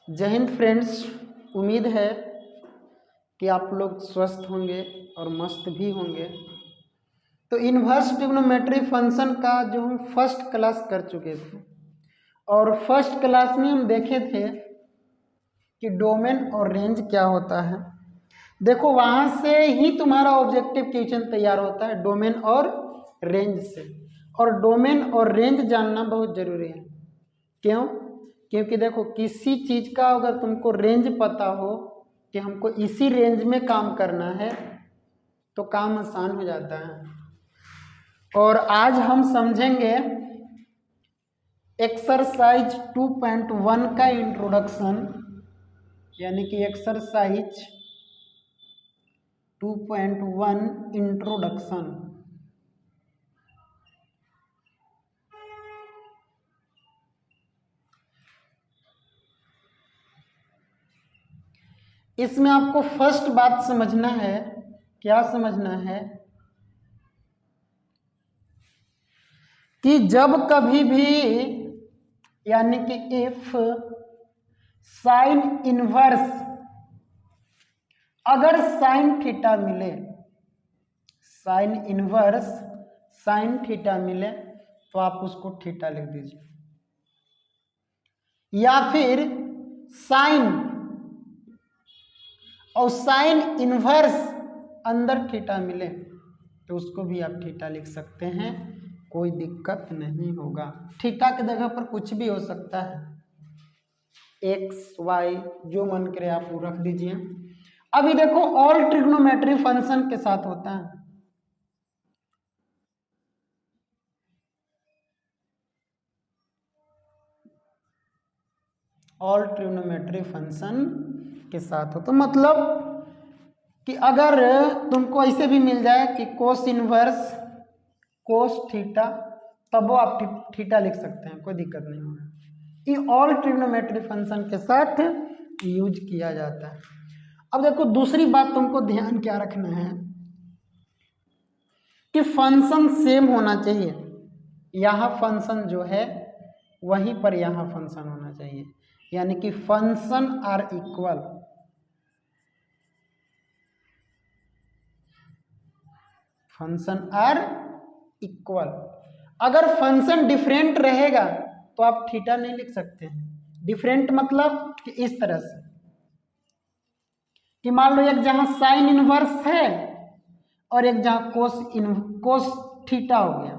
जय हिंद फ्रेंड्स। उम्मीद है कि आप लोग स्वस्थ होंगे और मस्त भी होंगे। तो इन्वर्स ट्रिग्नोमेट्री फंक्शन का जो हम फर्स्ट क्लास कर चुके थे और फर्स्ट क्लास में हम देखे थे कि डोमेन और रेंज क्या होता है। देखो वहाँ से ही तुम्हारा ऑब्जेक्टिव क्वेश्चन तैयार होता है, डोमेन और रेंज से। और डोमेन और रेंज जानना बहुत ज़रूरी है। क्यों? क्योंकि देखो किसी चीज़ का अगर तुमको रेंज पता हो कि हमको इसी रेंज में काम करना है तो काम आसान हो जाता है। और आज हम समझेंगे एक्सरसाइज 2.1 का इंट्रोडक्शन, यानी कि एक्सरसाइज 2.1 इंट्रोडक्शन। इसमें आपको फर्स्ट बात समझना है। क्या समझना है? कि जब कभी भी, यानी कि इफ साइन इनवर्स, अगर साइन थीटा मिले, साइन इनवर्स साइन थीटा मिले तो आप उसको थीटा लिख दीजिए। या फिर साइन और साइन इनवर्स अंदर थीटा मिले तो उसको भी आप थीटा लिख सकते हैं, कोई दिक्कत नहीं होगा। थीटा की जगह पर कुछ भी हो सकता है, एक्स वाई जो मन करे आप वो रख दीजिए। अभी देखो ऑल ट्रिग्नोमेट्री फंक्शन के साथ होता है। ऑल ट्रिग्नोमेट्री फंक्शन के साथ हो तो मतलब कि अगर तुमको ऐसे भी मिल जाए कि कोस इनवर्स कोस थीटा, तब वो आप थीटा लिख सकते हैं, कोई दिक्कत नहीं होगा। ये ऑल ट्रिग्नोमेट्री फंक्शन के साथ यूज किया जाता है। अब देखो दूसरी बात तुमको ध्यान क्या रखना है कि फंक्शन सेम होना चाहिए। यहाँ फंक्शन जो है वहीं पर यहाँ फंक्शन होना चाहिए, यानी कि function are equal. Function are equal. अगर फंक्शन डिफरेंट रहेगा तो आप थीटा नहीं लिख सकते हैं। डिफरेंट मतलब कि इस तरह से कि मान लो एक जहां साइन इनवर्स है और एक जहां कोस थीटा हो गया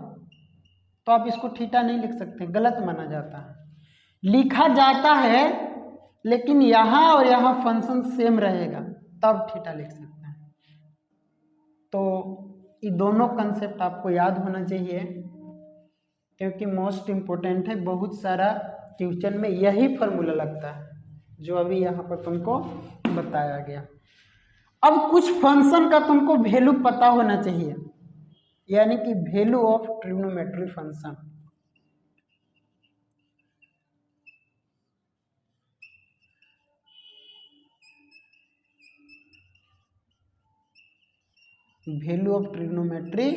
तो आप इसको थीटा नहीं लिख सकते, गलत माना जाता है। लिखा जाता है लेकिन यहाँ और यहाँ फंक्शन सेम रहेगा तब थीटा लिख सकते हैं। तो ये दोनों कंसेप्ट आपको याद होना चाहिए क्योंकि मोस्ट इम्पोर्टेंट है। बहुत सारा क्वेश्चन में यही फॉर्मूला लगता है जो अभी यहाँ पर तुमको बताया गया। अब कुछ फंक्शन का तुमको वैल्यू पता होना चाहिए, यानी कि value of trigonometry function. Value of trigonometry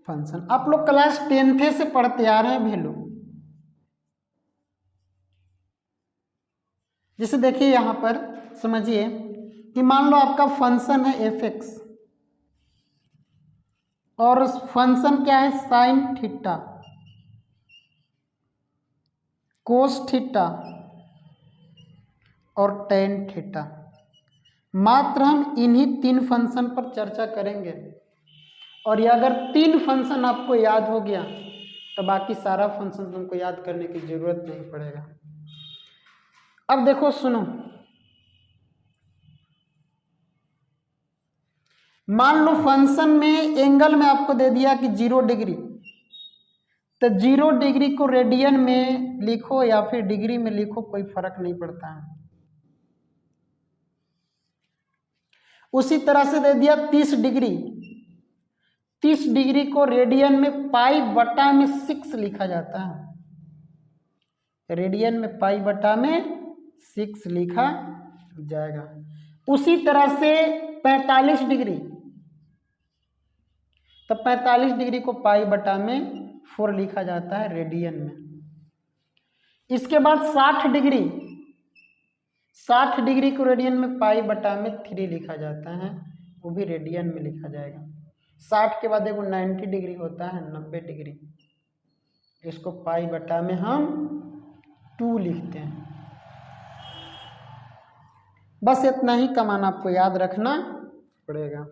function आप लोग क्लास 10th से पढ़ते आ रहे हैं वैल्यू। जैसे देखिए यहाँ पर समझिए कि मान लो आपका फंक्शन है एफ एक्स और फंक्शन क्या है साइन थीटा, कोस थीटा और टेन थीटा। मात्र हम इन्हीं तीन फंक्शन पर चर्चा करेंगे और ये अगर तीन फंक्शन आपको याद हो गया तो बाकी सारा फंक्शन तुमको याद करने की जरूरत नहीं पड़ेगा। अब देखो सुनो, मान लो फंक्शन में एंगल में आपको दे दिया कि 0 डिग्री, तो 0 डिग्री को रेडियन में लिखो या फिर डिग्री में लिखो, कोई फर्क नहीं पड़ता है। उसी तरह से दे दिया 30 डिग्री, 30 डिग्री को रेडियन में पाई बटा में 6 लिखा जाता है। रेडियन में पाई बटा में 6 लिखा जाएगा। उसी तरह से 45 डिग्री, तो 45 डिग्री को पाई बटा में 4 लिखा जाता है रेडियन में। इसके बाद 60 डिग्री, 60 डिग्री को रेडियन में पाई बटा में 3 लिखा जाता है, वो भी रेडियन में लिखा जाएगा। 60 के बाद देखो 90 डिग्री होता है, 90 डिग्री, इसको पाई बटा में हम 2 लिखते हैं। बस इतना ही कमाना आपको याद रखना पड़ेगा।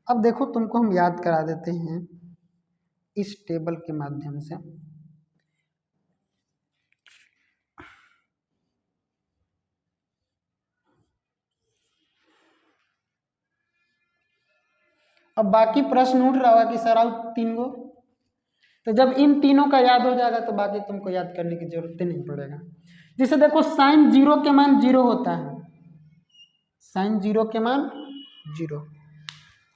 अब देखो तुमको हम याद करा देते हैं इस टेबल के माध्यम से। अब बाकी प्रश्न उठ रहा होगा कि सर आओ 3 गो, तो जब इन तीनों का याद हो जाएगा तो बाकी तुमको याद करने की जरूरत नहीं पड़ेगा। जैसे देखो साइन 0 के मान 0 होता है, साइन 0 के मान 0।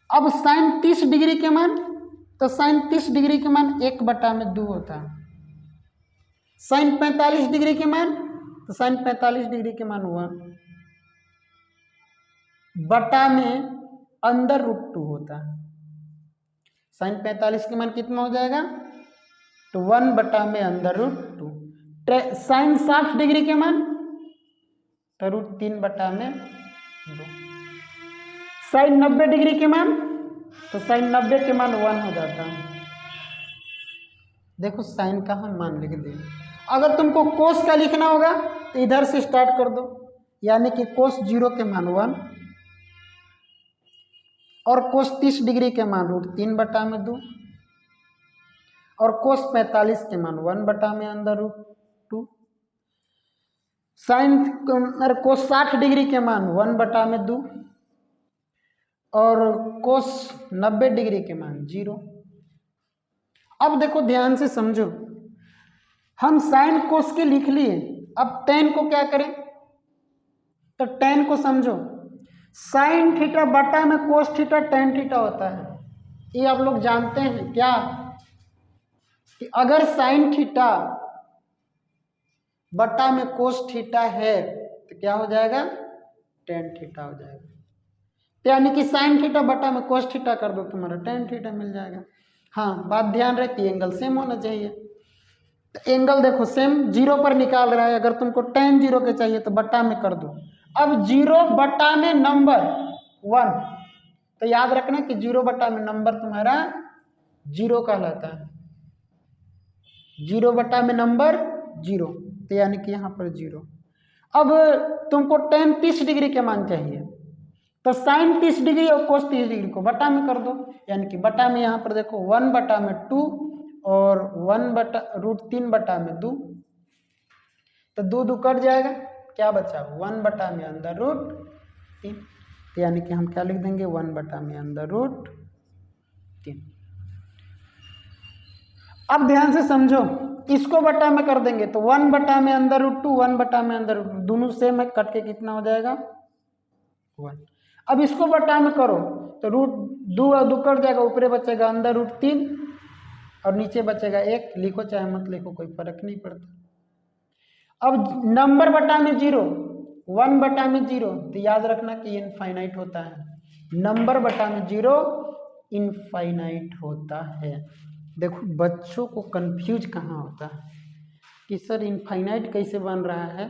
अब साइन 30 डिग्री के मान, तो साइन 30 डिग्री के मान 1/2 होता है। साइन 45 डिग्री के मान, तो साइन 45 डिग्री के मान 1 बटा में अंदर √2 होता है। साइन 45 के मान कितना हो जाएगा, तो 1 बटा में अंदर √2। साइन 60 डिग्री के मान, तो √3 बटा में 2। साइन 90 डिग्री के मान, तो साइन 90 के मान 1 हो जाता है। देखो साइन का हम मान लिख दें। अगर तुमको कोस का लिखना होगा तो इधर से स्टार्ट कर दो, यानी कि कोस 0 के मान 1 और कोस 30 डिग्री के मान √3 बटा में 2 और कोस 45 के मान 1 बटा में अंदर √2। साइन कोस 60 डिग्री के मान 1 बटा में 2 और कोस 90 डिग्री के मान 0। अब देखो ध्यान से समझो, हम साइन कोस के लिख लिए, अब टेन को क्या करें, तो टेन को समझो, साइन थीटा बटा में कोस थीटा टेन थीटा होता है। ये आप लोग जानते हैं क्या, कि अगर साइन थीटा बटा में कोस थीटा है तो क्या हो जाएगा, टेन थीटा हो जाएगा। यानी कि साइन थीटा बटा में कोस थीटा कर दो, तुम्हारा टेन थीटा मिल जाएगा। हाँ, बात ध्यान रखिए, एंगल सेम होना चाहिए। तो एंगल देखो सेम 0 पर निकाल रहा है, अगर तुमको tan 0 के चाहिए तो बटा में कर दो। अब 0 बटा में नंबर 1, तो याद रखना कि 0 बटा में नंबर तुम्हारा 0 कहलाता है। 0 बटा में नंबर 0, तो यानी कि यहाँ पर 0। अब तुमको tan 30 डिग्री के मान चाहिए, तो साइन 30 डिग्री और कोस 30 डिग्री को बटा में कर दो, यानी कि बटा में यहाँ पर देखो 1 बटा में 2 और 1 बटा √3 बटा में 2, तो 2 2 कट जाएगा, क्या बचा 1 बटा में अंदर √3, तो यानी कि हम क्या लिख देंगे 1 बटा में अंदर √3। अब ध्यान से समझो, इसको बटा में कर देंगे तो 1 बटा में अंदर √2, 1 बटा में अंदर √2, दोनों सेम है, कट के कितना हो जाएगा 1। अब इसको बटा में करो तो √2 और 2 कट जाएगा, ऊपरे बचेगा अंदर √3 और नीचे बचेगा 1। लिखो चाहे मत लिखो, कोई फर्क नहीं पड़ता। अब नंबर बटा में 0, 1 बटा में 0, तो याद रखना कि इनफाइनाइट होता है। नंबर बटा में 0 इनफाइनाइट होता है। देखो बच्चों को कंफ्यूज कहाँ होता है कि सर इनफाइनाइट कैसे बन रहा है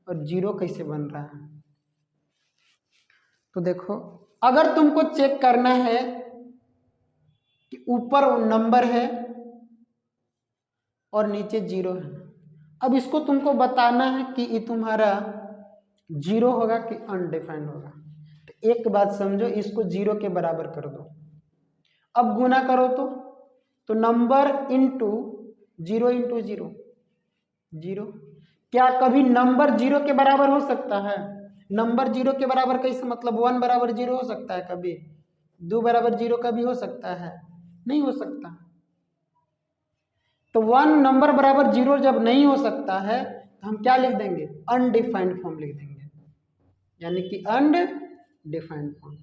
और 0 कैसे बन रहा है। तो देखो, अगर तुमको चेक करना है कि ऊपर नंबर है और नीचे 0 है, अब इसको तुमको बताना है कि ये तुम्हारा 0 होगा कि अनडिफाइंड होगा। तो एक बात समझो, इसको 0 के बराबर कर दो। अब गुना करो तो नंबर इंटू 0 इंटू 0, 0। क्या कभी नंबर 0 के बराबर हो सकता है? नंबर 0 के बराबर कैसे, मतलब 1 बराबर 0 हो सकता है कभी? 2 बराबर 0 कभी हो सकता है? नहीं हो सकता। तो 1 नंबर बराबर 0 जब नहीं हो सकता है तो हम क्या लिख देंगे, अनडिफाइंड फॉर्म लिख देंगे, यानी कि अनडिफाइंड फॉर्म।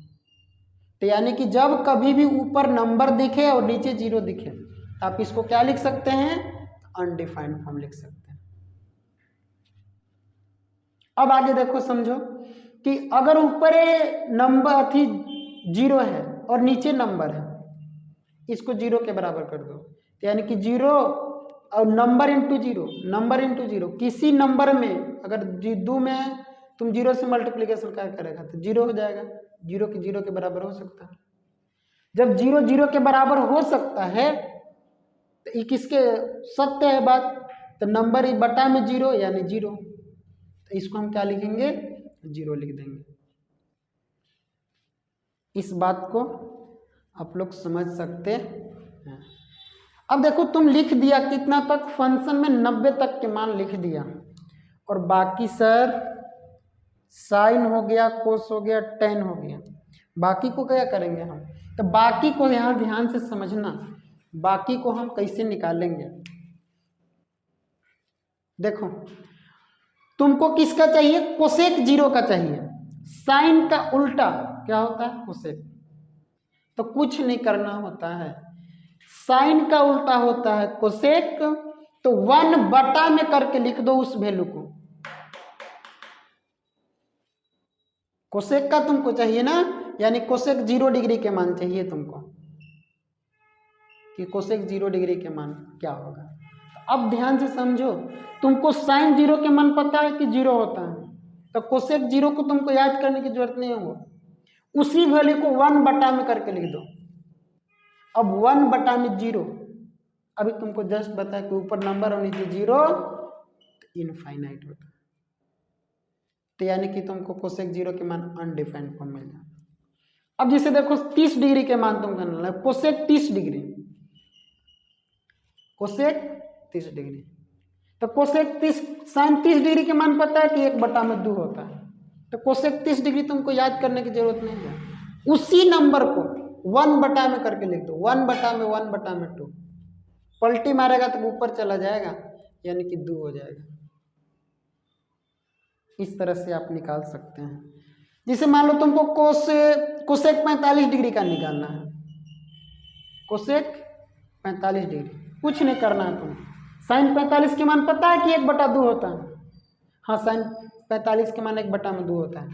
तो यानी कि जब कभी भी ऊपर नंबर दिखे और नीचे 0 दिखे तो आप इसको क्या लिख सकते हैं, अनडिफाइंड फॉर्म लिख सकते हैं। अब आगे देखो, समझो कि अगर ऊपर नंबर थी 0 है और नीचे नंबर है, इसको 0 के बराबर कर दो, यानी कि 0 और नंबर इंटू 0, नंबर इंटू 0। किसी नंबर में अगर 2 में है तुम जीरो से मल्टीप्लीकेशन क्या करेगा तो जीरो हो जाएगा, जीरो के बराबर हो सकता है। जब जीरो जीरो के बराबर हो सकता है तो ये किसके सत्य है बात, तो नंबर ही बटा में जीरो यानी जीरो, तो इसको हम क्या लिखेंगे जीरो लिख देंगे। इस बात को आप लोग समझ सकते हैं। अब देखो तुम लिख दिया कितना तक, फंक्शन में 90 तक के मान लिख दिया, और बाकी सर साइन हो गया, कोस हो गया, टेन हो गया, बाकी को क्या करेंगे हम, तो बाकी को यहाँ ध्यान से समझना, बाकी को हम कैसे निकालेंगे। देखो तुमको किसका चाहिए, कोसेक जीरो का चाहिए, साइन का उल्टा क्या होता है कोसेक, तो कुछ नहीं करना होता है, साइन का उल्टा होता है कोसेक, तो 1 में करके लिख दो उस वैल्यू को। कोसेक का तुमको चाहिए ना, यानी कोसेक 0 डिग्री के मान चाहिए तुमको, कि कोसेक 0 डिग्री के मान क्या होगा। अब ध्यान से समझो, तुमको साइन 0 के मान पता है कि 0 होता है, तो कोसेक 0 को तुमको याद करने की जरूरत नहीं होगा, उसी वैल्यू को 1 में करके लिख दो। अब 1 में 0, अभी तुमको जस्ट बताया कि ऊपर नंबर और नीचे 0, तो इनफाइनाइट होता है, तो यानी कि तुमको कोसेक 0 के मान अनडिफाइंड फॉर्म मिल जाए। अब जैसे देखो 30 डिग्री के मान तुमको निकालना है, कोसेक 30 डिग्री, कोसेक 30 डिग्री, तो कोसेक 30 साइन 30 डिग्री के मान पता है कि 1/2 होता है, तो कोसेक 30 डिग्री तुमको याद करने की जरूरत नहीं है, उसी नंबर को 1 में करके लिख दो, 1/2, पलटी मारेगा तो ऊपर चला जाएगा यानी कि 2 हो जाएगा। इस तरह से आप निकाल सकते हैं। जिसे मान लो तुमको कोसेक 45 डिग्री का निकालना है, कोसेक 45 डिग्री, कुछ नहीं करना है तुम, साइन 45 के मान पता है कि 1/2 होता है, हाँ साइन 45 के मान 1/2 होता है,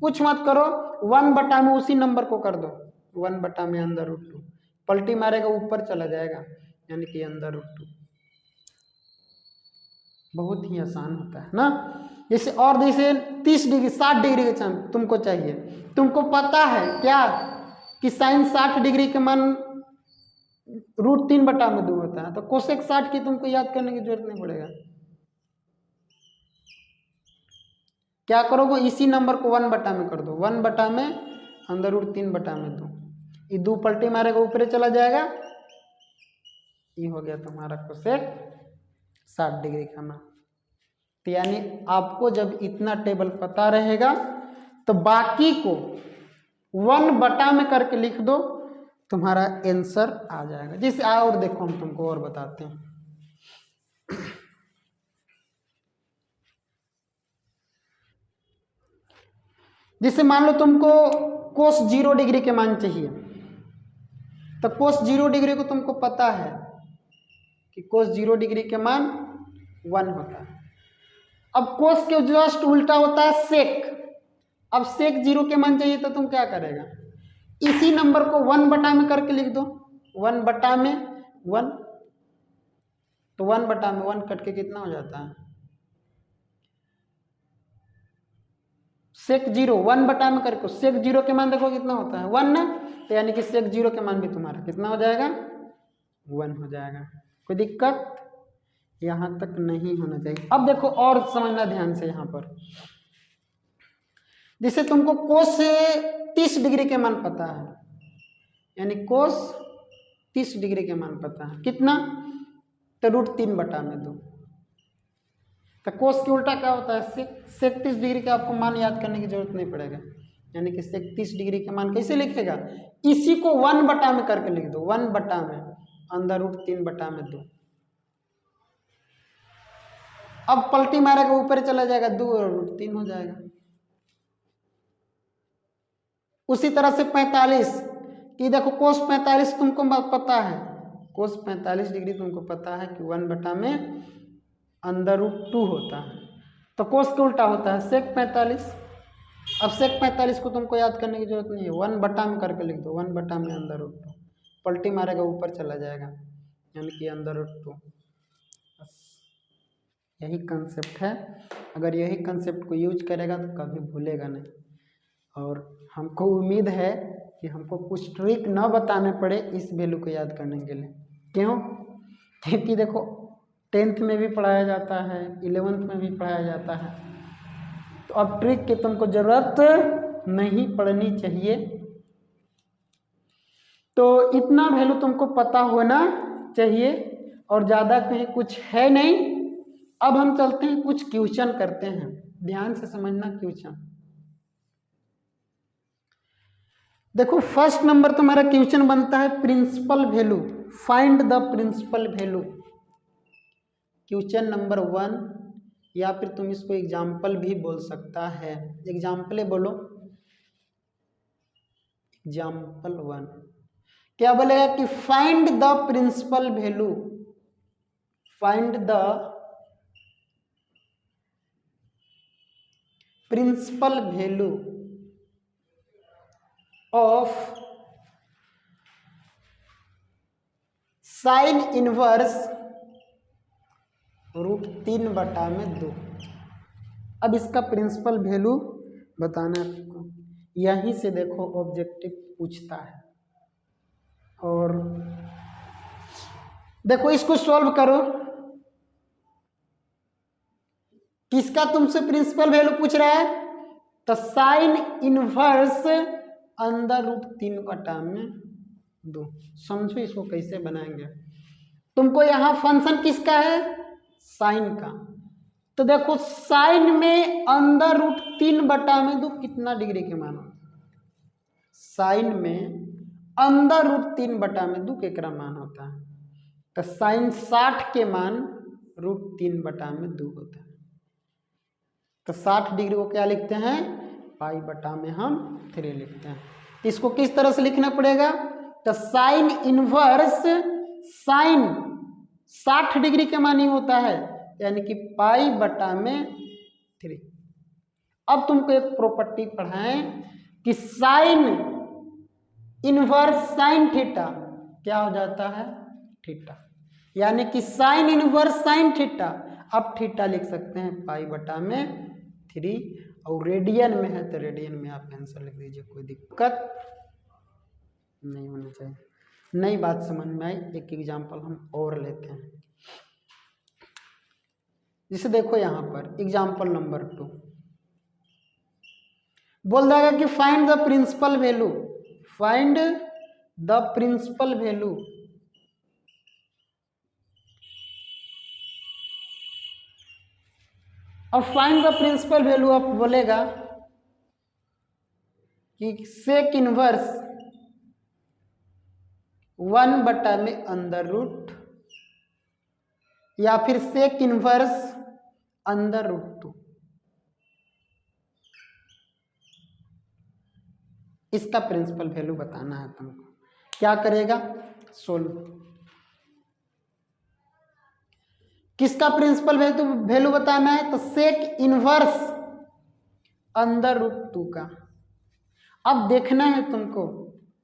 कुछ मत करो, 1 में उसी नंबर को कर दो, 1 में √2, पलटी मारेगा ऊपर चला जाएगा यानी कि √2, बहुत ही आसान होता है ना। जैसे और जैसे 30 डिग्री 60 डिग्री के चांस तुमको चाहिए, तुमको पता है क्या कि साइन 60 डिग्री के मान √3/2 होता है, तो कोसेक 60 की तुमको याद करने की जरूरत नहीं पड़ेगा, क्या करोगे इसी नंबर को 1 में कर दो, 1 में √3/2, ये 2 पलटी मारेगा ऊपर चला जाएगा, ये हो गया तुम्हारा कोसेक 60 डिग्री का मान। तो यानी आपको जब इतना टेबल पता रहेगा तो बाकी को 1 में करके लिख दो, तुम्हारा आंसर आ जाएगा। जैसे और देखो हम तुमको और बताते हैं, जैसे मान लो तुमको कोस 0 डिग्री के मान चाहिए, तो कोस 0 डिग्री को तुमको पता है कि कोस 0 डिग्री के मान 1 होता है। अब कोस के जस्ट उल्टा होता है सेक, अब सेक 0 के मान चाहिए तो तुम क्या करेगा, इसी नंबर को 1 में करके लिख दो, 1 में 1, तो 1 में 1 कट के कितना हो जाता है, सेक 0 1 में करके सेक 0 के मान देखो कितना होता है 1 ना, तो यानी कि सेक 0 के मान भी तुम्हारा कितना हो जाएगा 1 हो जाएगा। कोई दिक्कत यहां तक नहीं होना चाहिए। अब देखो और समझना ध्यान से, यहां पर जैसे तुमको कोस 30 डिग्री के मान पता है, यानी कोस 30 डिग्री के मान पता है कितना, तो √3/2, तो कोस के उल्टा क्या होता है सेक, सेक 30 डिग्री का आपको मान याद करने की जरूरत नहीं पड़ेगा, यानी कि सेक 30 डिग्री के मान कैसे लिखेगा, इसी को 1 में करके लिख दो, 1 में √3/2, अब पलटी मारेगा ऊपर चला जाएगा 2 और √3 हो जाएगा। उसी तरह से 45 कि देखो कोस 45 तुमको पता है, कोस 45 डिग्री तुमको पता है कि 1 में √2 होता है, तो कोस के उल्टा होता है सेक 45। अब सेक 45 को तुमको याद करने की जरूरत नहीं है, 1 में करके लिख दो, 1 में √2, पलटी मारेगा ऊपर चला जाएगा यानी कि √2। यही कंसेप्ट है। अगर यही कंसेप्ट को यूज करेगा तो कभी भूलेगा नहीं। और हमको उम्मीद है कि हमको कुछ ट्रिक न बताने पड़े इस वैल्यू को याद करने के लिए। क्यों? क्योंकि देखो 10th में भी पढ़ाया जाता है, 11th में भी पढ़ाया जाता है, तो अब ट्रिक की तुमको ज़रूरत नहीं पड़नी चाहिए। तो इतना वैल्यू तुमको पता होना चाहिए और ज़्यादा कहीं कुछ है नहीं। अब हम चलते हैं कुछ क्वेश्चन करते हैं, ध्यान से समझना क्वेश्चन। देखो फर्स्ट नंबर तुम्हारा क्वेश्चन बनता है principal value, find the principal value. Question number 1, या फिर तुम इसको एग्जाम्पल भी बोल सकता है। एग्जाम्पल बोलो, एग्जाम्पल 1 क्या बोलेगा कि find the principal value, find the principal value of sine inverse √3/2। अब इसका प्रिंसिपल वैल्यू बताना है आपको। यहीं से देखो ऑब्जेक्टिव पूछता है। और देखो इसको सॉल्व करो। किसका तुमसे प्रिंसिपल वैल्यू पूछ रहा है? तो साइन इनवर्स √3/2। समझो इसको कैसे बनाएंगे। तुमको यहां फंक्शन किसका है? साइन का। तो देखो साइन में √3/2 कितना डिग्री के मान होता है? साइन में √3/2 केकरा मान होता है? तो साइन 60 के मान √3/2 होता है। तो 60 डिग्री को क्या लिखते हैं? पाई/3 लिखते हैं। तो इसको किस तरह से लिखना पड़ेगा? तो साइन इनवर्स साइन 60 डिग्री के मान ही होता है, यानी कि पाई/3। अब तुमको एक प्रॉपर्टी पढ़ाएं कि साइन इनवर्स साइन थीटा क्या हो जाता है? थीटा। यानी कि साइन इनवर्स साइन थीटा, अब थीटा लिख सकते हैं पाई/3। और रेडियन में है तो रेडियन में आप आंसर लिख दीजिए, कोई दिक्कत नहीं होनी चाहिए। नई बात समझ में आई। एक एग्जाम्पल हम और लेते हैं। जिसे देखो यहां पर एग्जाम्पल नंबर 2 बोल देगा कि find the principal value, find the principal value अब फाइंड द प्रिंसिपल वैल्यू आप बोलेगा कि सेक इनवर्स 1/√, या फिर सेक इनवर्स √2। इसका प्रिंसिपल वैल्यू बताना है तुमको। क्या करेगा? सोल्व। किसका प्रिंसिपल वैल्यू बताना है? तो सेक इनवर्स √2 का। अब देखना है तुमको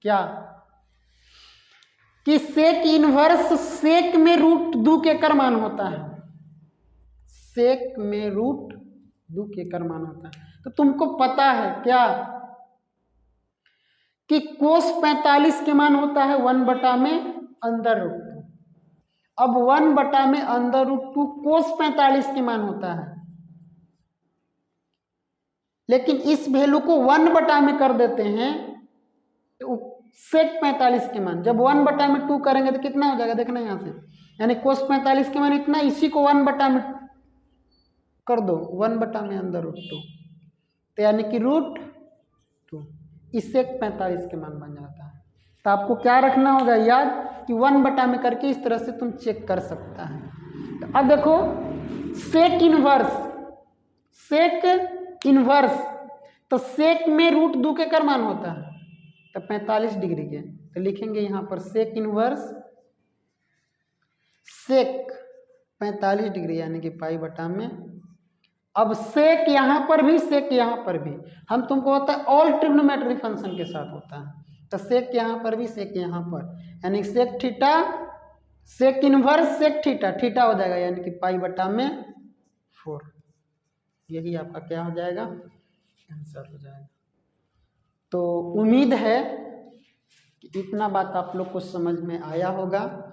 क्या कि सेक इनवर्स सेक में √2 के कर मान होता है, सेक में √2 के कर मान होता है। तो तुमको पता है क्या कि कोस 45 के मान होता है 1/√2। अब 1/√2 कोस 45 के मान होता है, लेकिन इस वैल्यू को 1/में कर देते हैं तो सेक 45 के मान जब 1/2 करेंगे तो कितना हो जाएगा? देखना यहां से, यानी कोस 45 के मान इतना, इसी को 1/में कर दो, 1/√2, तो यानी कि √2, इससे 45 के मान बन जाता है। तो आपको क्या रखना होगा याद कि 1/में करके इस तरह से तुम चेक कर सकता है। तो अब देखो सेक इनवर्स, सेक इनवर्स, तो सेक में √2 के कर मान होता है तो 45 डिग्री के, तो लिखेंगे यहां पर सेक इनवर्स सेक 45 डिग्री यानी कि पाई/में। अब सेक यहां पर भी सेक यहां पर भी, हम तुमको होता है ऑल ट्रिग्नोमेट्री फंक्शन के साथ होता है, तो सेक यहां पर भी सेक यहां पर, यानी sec theta sec inverse sec theta, theta हो जाएगा यानी कि पाई/में 4। यही आपका क्या हो जाएगा, आंसर हो जाएगा। तो उम्मीद है कि इतना बात आप लोग को समझ में आया होगा।